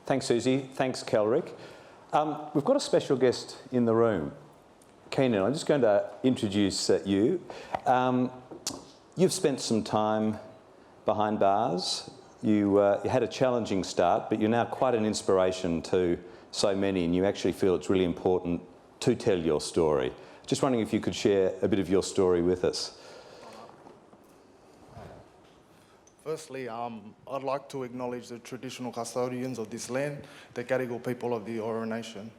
Thanks, Susie. Thanks, Kelrick. We've got a special guest in the room. Keenan, I'm just going to introduce you. You've spent some time behind bars. You had a challenging start, but you're now quite an inspiration to so many, and you actually feel it's really important to tell your story. Just wondering if you could share a bit of your story with us. Firstly, I'd like to acknowledge the traditional custodians of this land, the Gadigal people of the Eora Nation.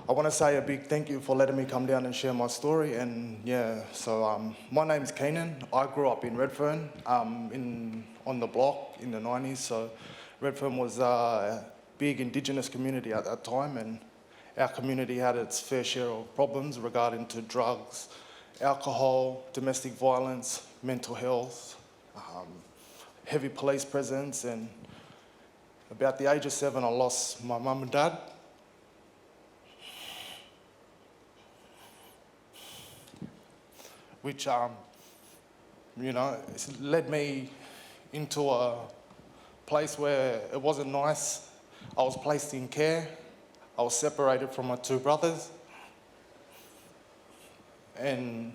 I want to say a big thank you for letting me come down and share my story. And yeah, so my name's Keenan. I grew up in Redfern, on the block in the 90s. So Redfern was a big Indigenous community at that time, and our community had its fair share of problems regarding to drugs, alcohol, domestic violence, mental health, heavy police presence. And about the age of 7, I lost my mum and dad. Which, it's led me into a place where it wasn't nice. I was placed in care. I was separated from my 2 brothers. And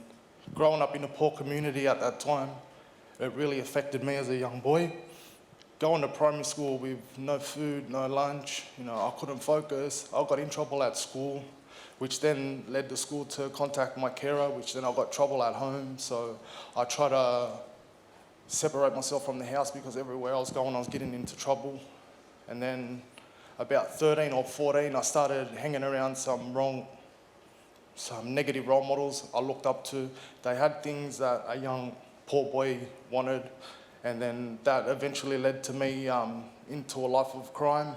growing up in a poor community at that time, it really affected me as a young boy. Going to primary school with no food, no lunch, I couldn't focus. I got in trouble at school, which then led the school to contact my carer, which then I got trouble at home. So I tried to separate myself from the house because everywhere I was going, I was getting into trouble. And then about 13 or 14, I started hanging around some negative role models I looked up to. They had things that a young poor boy wanted, and then that eventually led to me into a life of crime.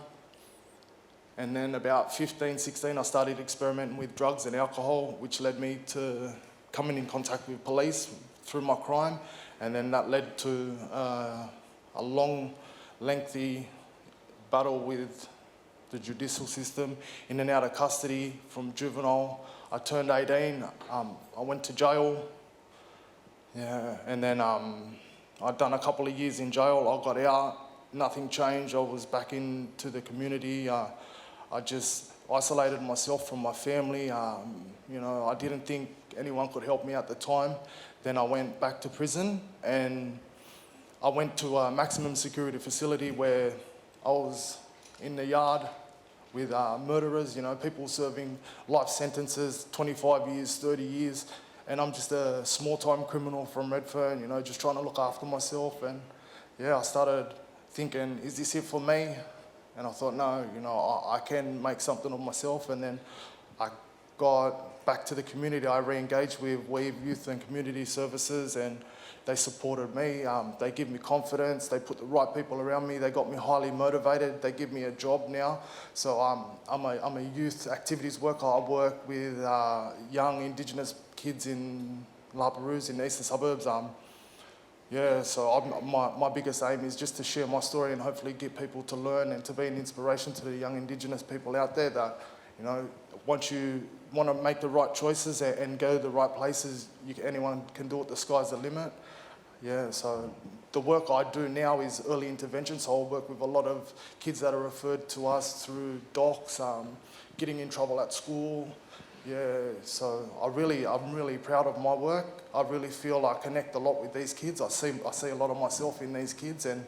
And then about 15, 16, I started experimenting with drugs and alcohol, which led me to coming in contact with police through my crime. And then that led to a long, lengthy battle with the judicial system, in and out of custody from juvenile. I turned 18, I went to jail. Yeah, and then I'd done a couple of years in jail. I got out, nothing changed. I was back into the community. I just isolated myself from my family. I didn't think anyone could help me at the time. Then I went back to prison, and I went to a maximum security facility where I was in the yard with murderers, people serving life sentences, 25 years, 30 years. And I'm just a small-time criminal from Redfern, just trying to look after myself. And yeah, I started thinking, is this it for me? And I thought, no, I can make something of myself. And then I got back to the community. I re-engaged with Weave Youth and Community Services, and they supported me. They give me confidence. They put the right people around me. They got me highly motivated. They give me a job now. So I'm a youth activities worker. I work with young Indigenous kids in La Perouse, in the eastern suburbs. So my biggest aim is just to share my story and hopefully get people to learn and to be an inspiration to the young Indigenous people out there that, once you want to make the right choices and go to the right places, anyone can do it. The sky's the limit. Yeah, so the work I do now is early intervention, so I'll work with a lot of kids that are referred to us through docs, getting in trouble at school. Yeah, so I'm really proud of my work. I really feel I connect a lot with these kids. I see a lot of myself in these kids, and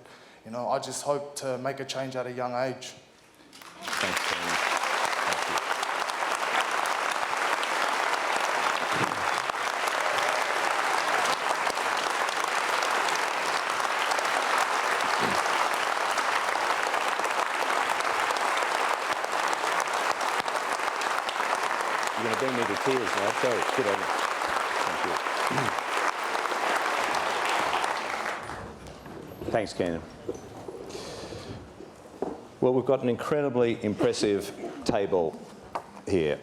I just hope to make a change at a young age. Thanks, Keenan. You're going to bring me to tears now. Sorry, good on you. Thank you. Thanks, Keenan. Well, we've got an incredibly impressive table here.